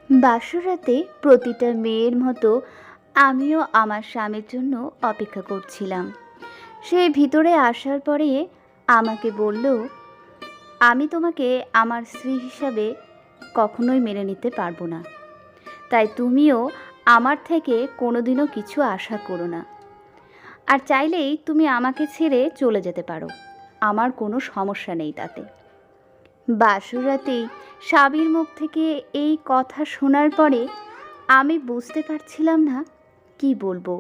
বাসরাতে প্রতিটা মেয়ের মতো আমিও আমার স্বামীর জন্য অপেক্ষা করছিলাম। সে ভিতরে আসার পরে আমাকে বলল, আমি তোমাকে আমার স্ত্রী হিসাবে কখনোই মেনে নিতে পারবো না, তাই তুমিও আমার থেকে কোনোদিনও কিছু আশা করো না। আর চাইলেই তুমি আমাকে ছেড়ে চলে যেতে পারো, আমার কোনো সমস্যা নেই তাতে। বাসরাতেই স্বামীর মুখ থেকে এই কথা শোনার পরে আমি বুঝতে পারছিলাম না কি বলবো।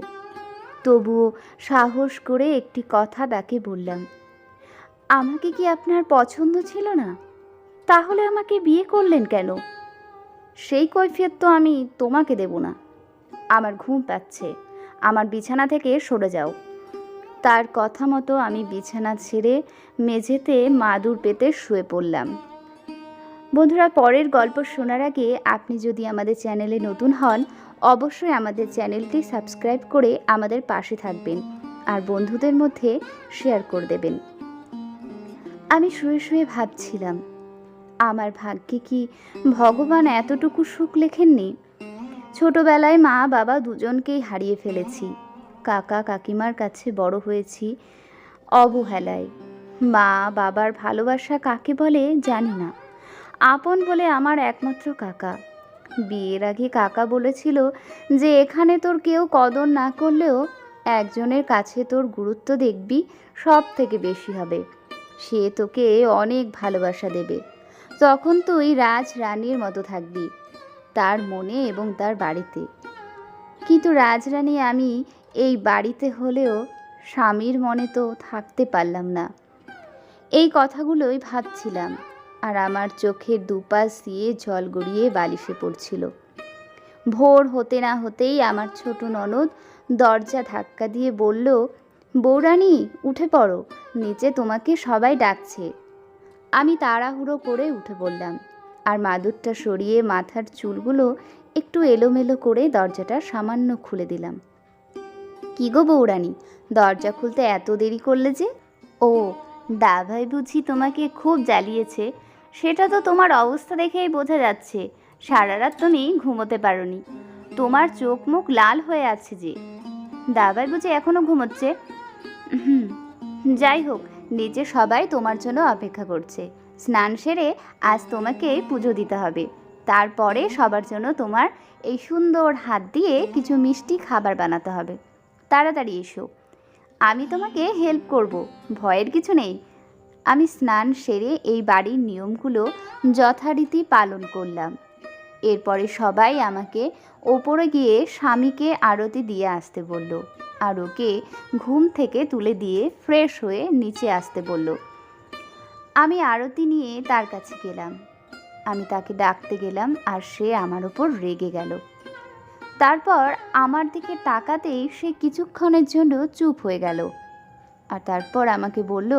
তবুও সাহস করে একটি কথা তাকে বললাম, আমাকে কি আপনার পছন্দ ছিল না? তাহলে আমাকে বিয়ে করলেন কেন? সেই কৈফিয়ত তো আমি তোমাকে দেব না। আমার ঘুম পাচ্ছে, আমার বিছানা থেকে সরে যাও। তার কথা মতো আমি বিছানা ছেড়ে মেঝেতে মাদুর পেতে শুয়ে পড়লাম। বন্ধুরা, পরের গল্প শোনার আগে আপনি যদি আমাদের চ্যানেলে নতুন হন, অবশ্যই আমাদের চ্যানেলটি সাবস্ক্রাইব করে আমাদের পাশে থাকবেন আর বন্ধুদের মধ্যে শেয়ার করে দেবেন। আমি শুয়ে শুয়ে ভাবছিলাম, আমার ভাগ্যে কি ভগবান এতটুকু সুখ লেখেননি? ছোটবেলায় মা বাবা দুজনকেই হারিয়ে ফেলেছি। কাকা কাকিমার কাছে বড় হয়েছি অবহেলায়। মা বাবার ভালোবাসা কাকে বলে জানি না। আপন বলে আমার একমাত্র কাকা। বিয়ের আগে কাকা বলেছিল যে এখানে তোর কেউ কদর না করলেও একজনের কাছে তোর গুরুত্ব দেখবি সব থেকে বেশি হবে। সে তোকে অনেক ভালোবাসা দেবে, তখন তুই রাজ রানীর মতো থাকবি তার মনে এবং তার বাড়িতে। কিন্তু রাজরানী আমি এই বাড়িতে হলেও স্বামীর মনে তো থাকতে পারলাম না। এই কথাগুলোই ভাবছিলাম আর আমার চোখের দুপাশ দিয়ে জল গড়িয়ে বালিশে পড়ছিল। ভোর হতে না হতেই আমার ছোট ননদ দরজা ধাক্কা দিয়ে বলল, বউরানী উঠে পড়ো, নিচে তোমাকে সবাই ডাকছে। আমি তাড়াহুড়ো করে উঠে পড়লাম আর মাদুরটা সরিয়ে মাথার চুলগুলো একটু এলোমেলো করে দরজাটা সামান্য খুলে দিলাম। কি গো বউরানী, দরজা খুলতে এত দেরি করলে যে? ও, দাভাই বুঝি তোমাকে খুব জ্বালিয়েছে? সেটা তো তোমার অবস্থা দেখেই বোঝা যাচ্ছে। সারা রাত তুমি ঘুমোতে পারোনি, তোমার চোখ মুখ লাল হয়ে আছে যে। দাভাই বুঝি এখনো ঘুমোচ্ছে? হুম, যাই হোক, নিচে সবাই তোমার জন্য অপেক্ষা করছে। স্নান সেরে আজ তোমাকে পুজো দিতে হবে। তারপরে সবার জন্য তোমার এই সুন্দর হাত দিয়ে কিছু মিষ্টি খাবার বানাতে হবে। তাড়াতাড়ি এসো, আমি তোমাকে হেল্প করব, ভয়ের কিছু নেই। আমি স্নান সেরে এই বাড়ির নিয়মগুলো যথারীতি পালন করলাম। এরপরে সবাই আমাকে ওপরে গিয়ে স্বামীকে আরতি দিয়ে আসতে বলল আর ওকে ঘুম থেকে তুলে দিয়ে ফ্রেশ হয়ে নিচে আসতে বলল। আমি আরতি নিয়ে তার কাছে গেলাম। আমি তাকে ডাকতে গেলাম আর সে আমার ওপর রেগে গেল। তারপর আমার দিকে তাকাতেই সে কিছুক্ষণের জন্য চুপ হয়ে গেল আর তারপর আমাকে বলল,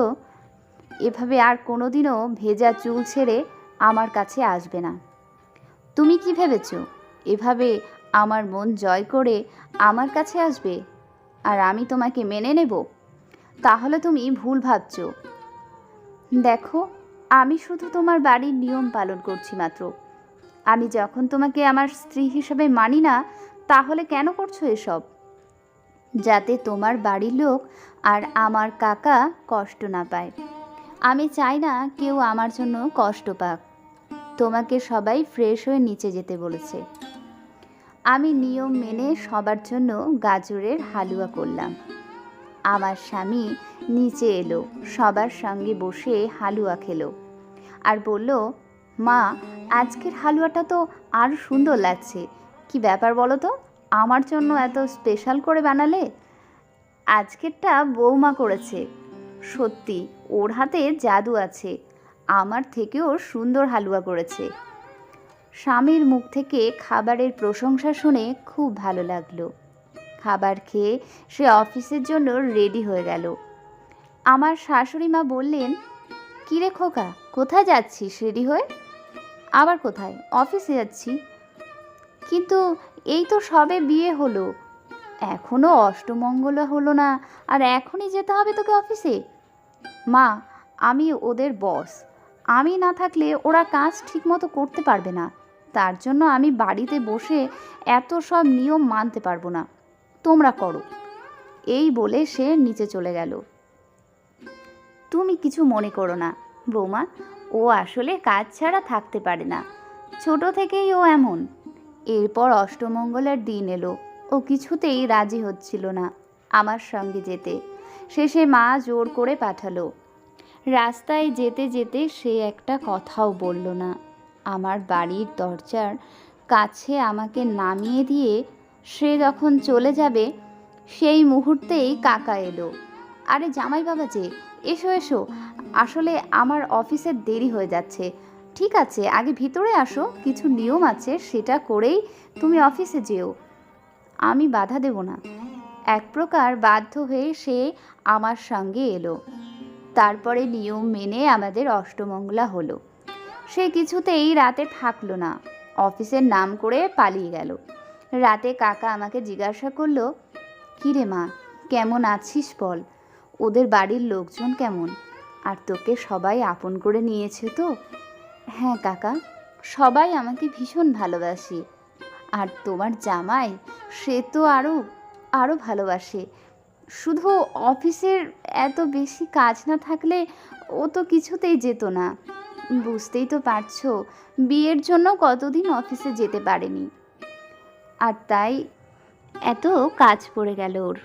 এভাবে আর কোনোদিনও ভেজা চুল ছেড়ে আমার কাছে আসবে না। তুমি কি ভেবেছ এভাবে আমার মন জয় করে আমার কাছে আসবে আর আমি তোমাকে মেনে নেব? তাহলে তুমি ভুল ভাবছ। দেখো, আমি শুধু তোমার বাড়ির নিয়ম পালন করছি মাত্র। আমি যখন তোমাকে আমার স্ত্রী হিসেবে মানি না, তাহলে কেন করছো এসব? যাতে তোমার বাড়ির লোক আর আমার কাকা কষ্ট না পায়। আমি চাই না কেউ আমার জন্য কষ্ট পাক। তোমাকে সবাই ফ্রেশ হয়ে নিচে যেতে বলেছে। আমি নিয়ম মেনে সবার জন্য গাজরের হালুয়া করলাম। আমার স্বামী নিচে এলো, সবার সঙ্গে বসে হালুয়া খেলো আর বলল, মা, আজকের হালুয়াটা তো আরও সুন্দর লাগছে। কি ব্যাপার বলো তো, আমার জন্য এত স্পেশাল করে বানালে? আজকেরটা বৌমা করেছে। সত্যি ওর হাতে জাদু আছে, আমার থেকেও সুন্দর হালুয়া করেছে। স্বামীর মুখ থেকে খাবারের প্রশংসা শুনে খুব ভালো লাগলো। খাবার খেয়ে সে অফিসের জন্য রেডি হয়ে গেল। আমার শাশুড়ি মা বললেন, কিরে খোকা, কোথায় যাচ্ছিস রেডি হয়ে? আবার কোথায়? অফিসে যাচ্ছি। কিন্তু এই তো সবে বিয়ে হলো, এখনও অষ্টমঙ্গল হলো না আর এখনই যেতে হবে তোকে অফিসে? মা, আমি ওদের বস, আমি না থাকলে ওরা কাজ ঠিকমতো করতে পারবে না, তার জন্য আমি বাড়িতে বসে এত সব নিয়ম মানতে পারবো না, তোমরা করো। এই বলে সে নিচে চলে গেল। তুমি কিছু মনে করো না বৌমা, ও আসলে কাজ ছাড়া থাকতে পারে না, ছোট থেকেই ও এমন। এরপর অষ্টমঙ্গলার দিন এলো, ও কিছুতেই রাজি হচ্ছিল না আমার সঙ্গে যেতে। শেষে মা জোর করে পাঠালো। রাস্তায় যেতে যেতে সে একটা কথাও বলল না। আমার বাড়ির দরজার কাছে আমাকে নামিয়ে দিয়ে সে যখন চলে যাবে, সেই মুহূর্তেই কাকা এলো। আরে জামাই বাবা যে, এসো এসো, আসলে আমার অফিসের দেরি হয়ে যাচ্ছে। ঠিক আছে, আগে ভিতরে আসো, কিছু নিয়ম আছে সেটা করেই তুমি অফিসে যেও। আমি বাধা দেব না। এক প্রকার বাধ্য হয়ে সে আমার সঙ্গে এলো। তারপরে নিয়ম মেনে আমাদের অষ্টমঙ্গলা হলো। সে কিছুতেই রাতে থাকলো না, অফিসের নাম করে পালিয়ে গেল। রাতে কাকা আমাকে জিজ্ঞাসা করলো, কিরে মা, কেমন আছিস বল, ওদের বাড়ির লোকজন কেমন, আর তোকে সবাই আপন করে নিয়েছে তো? হ্যাঁ কাকা, সবাই আমাকে ভীষণ ভালোবাসে। আর তোমার জামাই, সে তো আরও আরও ভালোবাসে। শুধু অফিসের এত বেশি কাজ না থাকলে ও তো কিছুতেই যেত না। বুঝতেই তো পারছো, বিয়ের জন্য কতদিন অফিসে যেতে পারেনি, আর তাই এত কাজ পড়ে গেল ওর।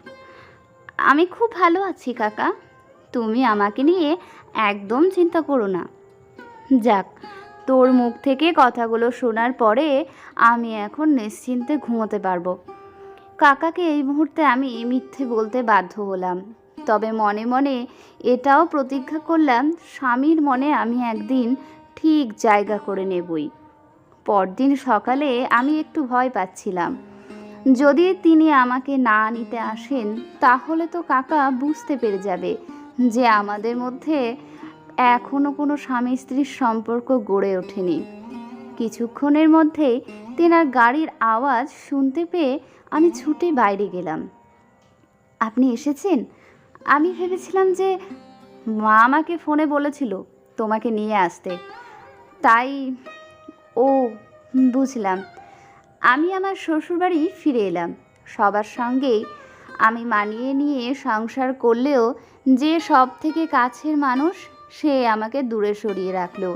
আমি খুব ভালো আছি কাকা, তুমি আমাকে নিয়ে একদম চিন্তা করো না। যাক, তোর মুখ থেকে কথাগুলো শোনার পরে আমি এখন নিশ্চিন্তে ঘুমোতে পারবো। কাকাকে এই মুহূর্তে আমি মিথ্যে বলতে বাধ্য হলাম, তবে মনে মনে এটাও প্রতিজ্ঞা করলাম, স্বামীর মনে আমি একদিন ঠিক জায়গা করে নেবই। পরদিন সকালে আমি একটু ভয় পাচ্ছিলাম, যদি তিনি আমাকে না নিতে আসেন তাহলে তো কাকা বুঝতে পেরে যাবে যে আমাদের মধ্যে এখনও কোনো স্বামী স্ত্রীর সম্পর্ক গড়ে ওঠেনি। কিছুক্ষণের মধ্যেই তেনার গাড়ির আওয়াজ শুনতে পেয়ে আমি ছুটে বাইরে গেলাম। আপনি এসেছেন? আমি ভেবেছিলাম যে মা আমাকে ফোনে বলেছিল তোমাকে নিয়ে আসতে, তাই। ও, বুঝলাম। আমি আমার শ্বশুরবাড়ি ফিরে এলাম। সবার সঙ্গেই আমি মানিয়ে নিয়ে সংসার করলেও যে সব থেকে কাছের মানুষ, সে আমাকে দূরে সরিয়ে রাখলো।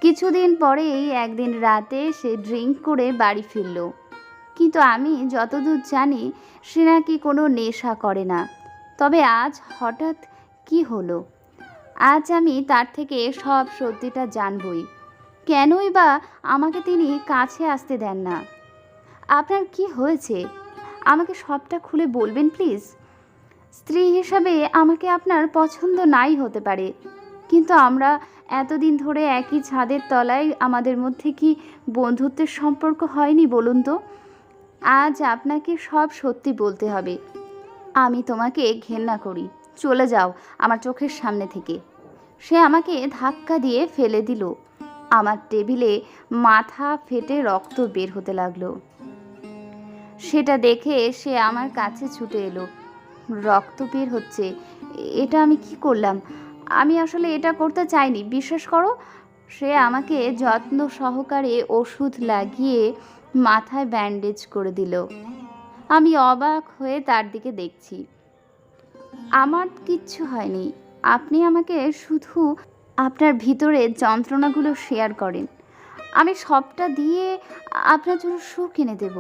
কিছুদিন পরেই একদিন রাতে সে ড্রিঙ্ক করে বাড়ি ফিরল, কিন্তু আমি যতদূর জানি সে নাকি কোনো নেশা করে না। তবে আজ হঠাৎ কি হলো? আজ আমি তার থেকে সব সত্যিটা জানবই। কেনই বা আমাকে তিনি কাছে আসতে দেন না? আপনার কি হয়েছে, আমাকে সবটা খুলে বলবেন প্লিজ। স্ত্রী হিসাবে আমাকে আপনার পছন্দ নাই হতে পারে, কিন্তু আমরা এতদিন ধরে একই ছাদের তলায়, আমাদের মধ্যে কি বন্ধুত্বের সম্পর্ক হয়নি বলুন তো? আজ আপনাকে সব সত্যি বলতে হবে। আমি তোমাকে ঘেন্না করি, চলে যাও আমার চোখের সামনে থেকে। সে আমাকে ধাক্কা দিয়ে ফেলে দিল। আমার টেবিলে মাথা ফেটে রক্ত বের হতে লাগলো। সেটা দেখে সে আমার কাছে ছুটে এলো। রক্ত বের হচ্ছে, এটা আমি কি করলাম? আমি আসলে এটা করতে চাইনি, বিশ্বাস করো। সে আমাকে যত্ন সহকারে ওষুধ লাগিয়ে মাথায় ব্যান্ডেজ করে দিল। আমি অবাক হয়ে তার দিকে দেখছি। আমার কিচ্ছু হয়নি, আপনি আমাকে শুধু আপনার ভিতরের যন্ত্রণাগুলো শেয়ার করেন, আমি সবটা দিয়ে আপনার জন্য সুখ এনে দেব।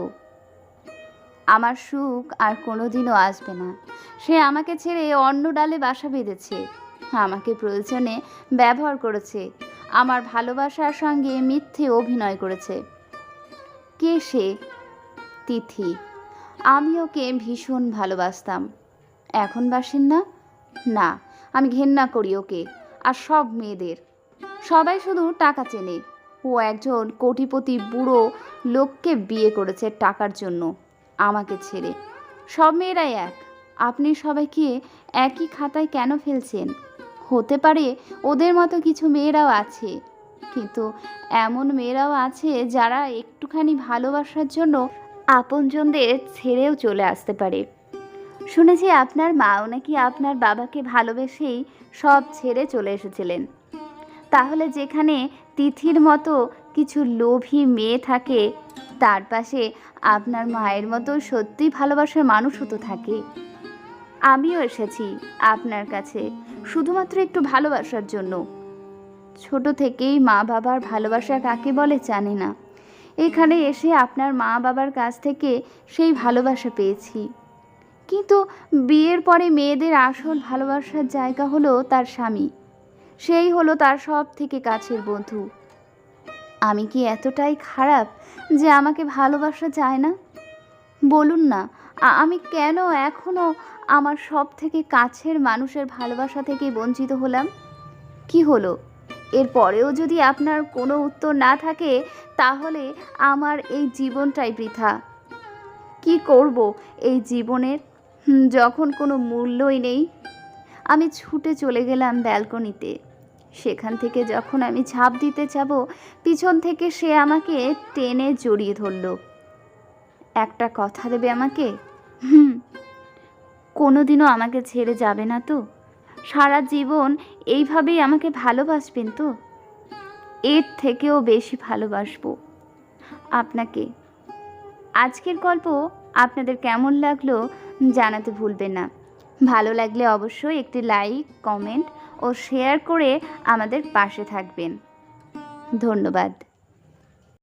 আমার সুখ আর কোনোদিনও আসবে না। সে আমাকে ছেড়ে অন্য ডালে বাসা বেঁধেছে, আমাকে প্রয়োজনে ব্যবহার করেছে, আমার ভালোবাসার সঙ্গে মিথ্যে অভিনয় করেছে। কে সে? তিথি। আমি ওকে ভীষণ ভালোবাসতাম। এখন বাসেন না? না, আমি ঘেন্না করি ওকে আর সব মেয়েদের। সবাই শুধু টাকা চেনে। ও একজন কোটিপতি বুড়ো লোককে বিয়ে করেছে টাকার জন্য, আমাকে ছেড়ে। সব মেয়েরাই এক। আপনি সবাইকে একই খাতায় কেন ফেলছেন? হতে পারে ওদের মতো কিছু মেয়েরাও আছে, কিন্তু এমন মেয়েরাও আছে যারা একটুখানি ভালোবাসার জন্য আপনজনদের ছেড়েও চলে আসতে পারে। শুনেছি আপনার মাও নাকি আপনার বাবাকে ভালোবেসেই সব ছেড়ে চলে এসেছিলেন। তাহলে যেখানে তিথির মতো কিছু লোভী মেয়ে থাকে, তার পাশে আপনার মায়ের মতো সত্যি ভালোবাসার মানুষও তো থাকে। আমিও এসেছি আপনার কাছে শুধুমাত্র একটু ভালোবাসার জন্য। ছোট থেকেই মা বাবার ভালোবাসা কাকে বলে জানি না, এখানে এসে আপনার মা বাবার কাছ থেকে সেই ভালোবাসা পেয়েছি। কিন্তু বিয়ের পরে মেয়েদের আসল ভালোবাসার জায়গা হলো তার স্বামী, সেই হলো তার সব থেকে কাছের বন্ধু। আমি কি এতটাই খারাপ যে আমাকে ভালোবাসা যায় না? বলুন না, আমি কেন এখনও আমার সব থেকে কাছের মানুষের ভালোবাসা থেকে বঞ্চিত হলাম? কি হলো? এরপরেও যদি আপনার কোনো উত্তর না থাকে, তাহলে আমার এই জীবনটাই বৃথা। কি করব এই জীবনের, যখন কোনো মূল্যই নেই? আমি ছুটে চলে গেলাম ব্যালকনিতে। সেখান থেকে যখন আমি ঝাঁপ দিতে যাব, পিছন থেকে সে আমাকে টেনে জড়িয়ে ধরল। একটা কথা দেবে আমাকে? কোনোদিনও আমাকে ছেড়ে যাবে না তো? সারা জীবন এইভাবেই আমাকে ভালোবাসবেন তো? এর থেকেও বেশি ভালোবাসবো আপনাকে। আজকের গল্প আপনাদের কেমন লাগলো জানাতে ভুলবেন না। ভালো লাগলে অবশ্যই একটি লাইক, কমেন্ট ও শেয়ার করে আমাদের পাশে থাকবেন। ধন্যবাদ।